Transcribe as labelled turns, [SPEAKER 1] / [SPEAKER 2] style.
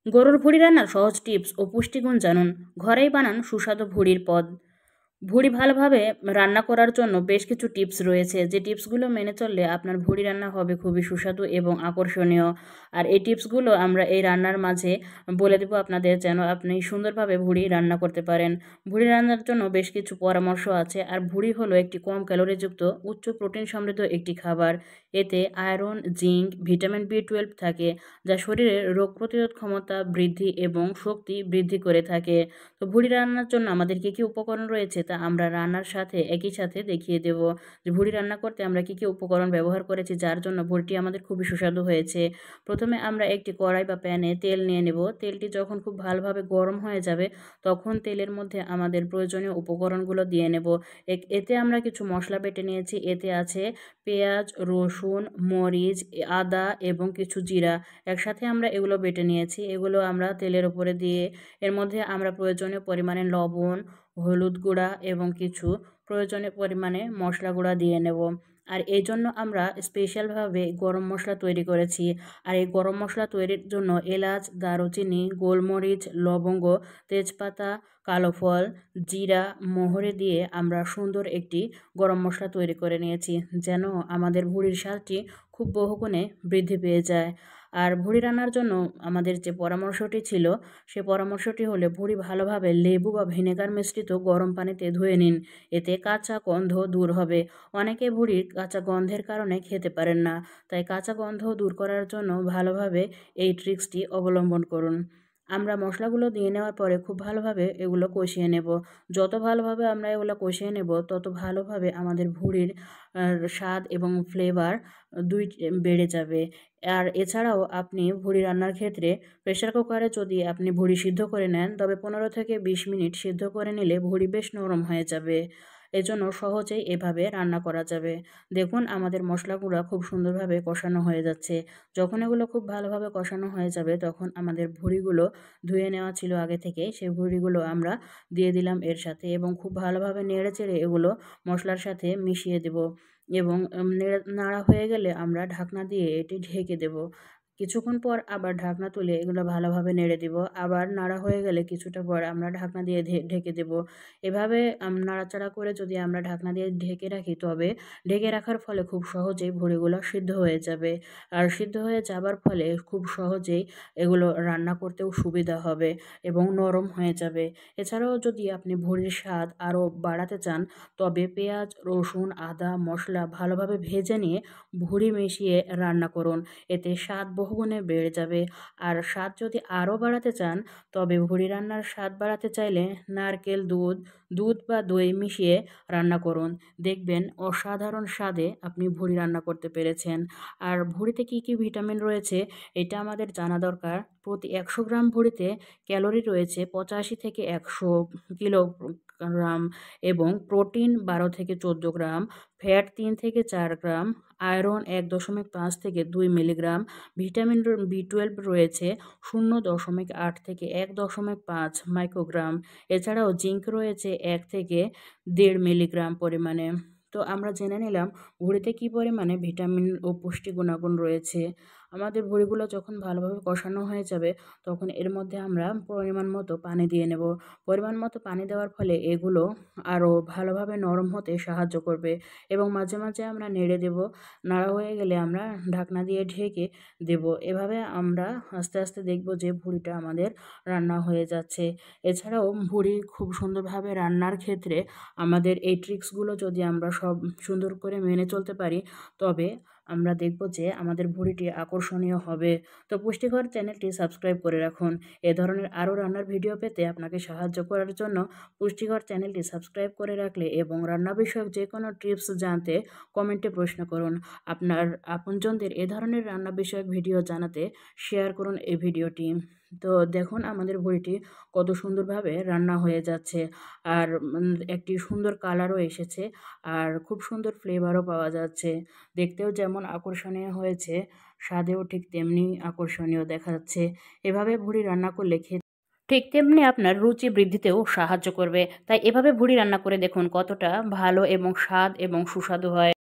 [SPEAKER 1] গরুর ভুঁড়ি রান্নার সহজ টিপস ও পুষ্টিগুণ জানুন। ঘরেই বানান সুস্বাদু ভুঁড়ির পদ। ভুঁড়ি ভালোভাবে রান্না করার জন্য বেশ কিছু টিপস রয়েছে, যে টিপসগুলো মেনে চললে আপনার ভুঁড়ি রান্না হবে খুবই সুস্বাদু এবং আকর্ষণীয়। আর এই টিপসগুলো আমরা এই রান্নার মাঝে বলে দেবো আপনাদের, যেন আপনি সুন্দরভাবে ভুঁড়ি রান্না করতে পারেন। ভুঁড়ি রান্নার জন্য বেশ কিছু পরামর্শ আছে। আর ভুঁড়ি হলো একটি কম ক্যালোরিযুক্ত উচ্চ প্রোটিন সমৃদ্ধ একটি খাবার। এতে আয়রন, জিঙ্ক, ভিটামিন বি 12 থাকে, যা শরীরের রোগ প্রতিরোধ ক্ষমতা বৃদ্ধি এবং শক্তি বৃদ্ধি করে থাকে। তো ভুঁড়ি রান্নার জন্য আমাদের কী কী উপকরণ রয়েছে তা আমরা রান্নার সাথে একই সাথে দেখিয়ে দেব, যে ভুঁড়ি রান্না করতে আমরা কী কী উপকরণ ব্যবহার করেছি, যার জন্য ভুঁড়িটি আমাদের খুবই সুস্বাদু হয়েছে। প্রথমে আমরা একটি কড়াই বা প্যানে তেল নিয়ে নেব। তেলটি যখন খুব ভালোভাবে গরম হয়ে যাবে, তখন তেলের মধ্যে আমাদের প্রয়োজনীয় উপকরণগুলো দিয়ে নেব। এতে আমরা কিছু মশলা বেটে নিয়েছি। এতে আছে পেঁয়াজ, রসুন, মরিচ, আদা এবং কিছু জিরা। একসাথে আমরা এগুলো বেটে নিয়েছি। এগুলো আমরা তেলের উপরে দিয়ে এর মধ্যে আমরা প্রয়োজনীয় পরিমাণে লবণ, হলুদ গুঁড়া এবং কিছু প্রয়োজনীয় পরিমাণে মশলা গুঁড়া দিয়ে নেব। আর এই জন্য আমরা স্পেশালভাবে গরম মশলা তৈরি করেছি। আর এই গরম মশলা তৈরির জন্য এলাচ, দারুচিনি, গোলমরিচ, লবঙ্গ, তেজপাতা, কালো ফল, জিরা, মহরি দিয়ে আমরা সুন্দর একটি গরম মশলা তৈরি করে নিয়েছি, যেন আমাদের ভুঁড়ির স্বাদটি খুব বহুগুণে বৃদ্ধি পেয়ে যায়। আর ভুঁড়ি রান্নার জন্য আমাদের যে পরামর্শটি ছিল, সে পরামর্শটি হলে ভুঁড়ি ভালোভাবে লেবু বা ভিনেগার মিশ্রিত গরম পানিতে ধুয়ে নিন। এতে কাঁচা গন্ধ দূর হবে। অনেকে ভুঁড়ির কাঁচা গন্ধের কারণে খেতে পারেন না, তাই কাঁচা গন্ধ দূর করার জন্য ভালোভাবে এই ট্রিক্সটি অবলম্বন করুন। আমরা মশলাগুলো দিয়ে নেওয়ার পরে খুব ভালোভাবে এগুলো কষিয়ে নেব। যত ভালোভাবে আমরা এগুলো কষিয়ে নেব, তত ভালোভাবে আমাদের ভুঁড়ির স্বাদ এবং ফ্লেভার দুই বেড়ে যাবে। আর এছাড়াও আপনি ভুঁড়ি রান্নার ক্ষেত্রে প্রেসার কুকারে যদি আপনি ভুঁড়ি সিদ্ধ করে নেন, তবে 15 থেকে 20 মিনিট সিদ্ধ করে নিলে ভুঁড়ি বেশ নরম হয়ে যাবে। এজন্য সহজেই এভাবে রান্না করা যাবে। দেখুন আমাদের মশলাগুলো খুব সুন্দরভাবে কষানো হয়ে যাচ্ছে। যখন এগুলো খুব ভালোভাবে কষানো হয়ে যাবে, তখন আমাদের ভুঁড়িগুলো ধুয়ে নেওয়া ছিল আগে থেকে, সেই ভুঁড়িগুলো আমরা দিয়ে দিলাম এর সাথে এবং খুব ভালোভাবে নেড়েচেড়ে এগুলো মশলার সাথে মিশিয়ে দেব। এবং নাড়া হয়ে গেলে আমরা ঢাকনা দিয়ে এটি ঢেকে দেব। কিছুক্ষণ পর আবার ঢাকনা তুলে এগুলো ভালোভাবে নেড়ে দিব। আবার নাড়া হয়ে গেলে কিছুটা পর আমরা ঢাকনা দিয়ে ঢেকে দেব। এভাবে নাড়াচাড়া করে যদি আমরা ঢাকনা দিয়ে ঢেকে রাখি, তবে ঢেকে রাখার ফলে খুব সহজেই ভুঁড়িগুলো সিদ্ধ হয়ে যাবে। আর সিদ্ধ হয়ে যাবার ফলে খুব সহজেই এগুলো রান্না করতেও সুবিধা হবে এবং নরম হয়ে যাবে। এছাড়াও যদি আপনি ভুঁড়ির স্বাদ আরও বাড়াতে চান, তবে পেঁয়াজ, রসুন, আদা, মশলা ভালোভাবে ভেজে নিয়ে ভুঁড়ি মিশিয়ে রান্না করুন। এতে স্বাদ বহুগুণে বেড়ে যাবে। আর স্বাদ যদি আরও বাড়াতে চান, তবে ভুঁড়ি রান্নার স্বাদ বাড়াতে চাইলে নারকেল দুধ বা দই মিশিয়ে রান্না করুন। দেখবেন অসাধারণ স্বাদে আপনি ভুঁড়ি রান্না করতে পেরেছেন। আর ভুঁড়িতে কী কী ভিটামিন রয়েছে, এটা আমাদের জানা দরকার। প্রতি 100 গ্রাম ভুঁড়িতে ক্যালোরি রয়েছে 85 থেকে 100 কিলোগ্রাম এবং প্রোটিন 12 থেকে 14 গ্রাম, ফ্যাট 3 থেকে 4 গ্রাম, আয়রন 1.5 থেকে 2 মিলিগ্রাম, ভিটামিন বি 12 রয়েছে 0.8 থেকে 1.5 মাইক্রোগ্রাম। এছাড়াও জিঙ্ক রয়েছে 1 থেকে 1.5 মিলিগ্রাম পরিমাণে। তো আমরা জেনে নিলাম ভুঁড়িতে কী পরিমাণে ভিটামিন ও পুষ্টি গুণাগুণ রয়েছে। আমাদের ভুঁড়িগুলো যখন ভালোভাবে কষানো হয়ে যাবে, তখন এর মধ্যে আমরা পরিমাণ মতো পানি দিয়ে নেব। পরিমাণ মতো পানি দেওয়ার ফলে এগুলো আরও ভালোভাবে নরম হতে সাহায্য করবে এবং মাঝে মাঝে আমরা নেড়ে দেব। নাড়া হয়ে গেলে আমরা ঢাকনা দিয়ে ঢেকে দেব। এভাবে আমরা আস্তে আস্তে দেখব যে ভুঁড়িটা আমাদের রান্না হয়ে যাচ্ছে। এছাড়াও ভুঁড়ি খুব সুন্দরভাবে রান্নার ক্ষেত্রে আমাদের এই ট্রিক্সগুলো যদি আমরা সব সুন্দর করে মেনে চলতে পারি, তবে আমরা দেখব যে আমাদের ভুঁড়িটি আকর্ষণীয় হবে। তো পুষ্টিকর চ্যানেলটি সাবস্ক্রাইব করে রাখুন। এ ধরনের আরও রান্নার ভিডিও পেতে আপনাকে সাহায্য করার জন্য পুষ্টিকর চ্যানেলটি সাবস্ক্রাইব করে রাখলে এবং রান্না বিষয়ক যে কোনো টিপস জানতে কমেন্টে প্রশ্ন করুন। আপনার আপনজনদের এ ধরনের রান্না বিষয়ক ভিডিও জানাতে শেয়ার করুন এই ভিডিওটি। তো দেখুন আমাদের ভুঁড়িটি কত সুন্দরভাবে রান্না হয়ে যাচ্ছে। আর একটি সুন্দর কালারও এসেছে। আর খুব সুন্দর ফ্লেভারও পাওয়া যাচ্ছে। দেখতেও যেমন আকর্ষণীয় হয়েছে, স্বাদেও ঠিক তেমনি আকর্ষণীয় দেখা যাচ্ছে। এভাবে ভুঁড়ি রান্না করলে ঠিক তেমনি আপনার রুচি বৃদ্ধিতেও সাহায্য করবে। তাই এভাবে ভুঁড়ি রান্না করে দেখুন কতটা ভালো এবং স্বাদ এবং সুস্বাদু হয়।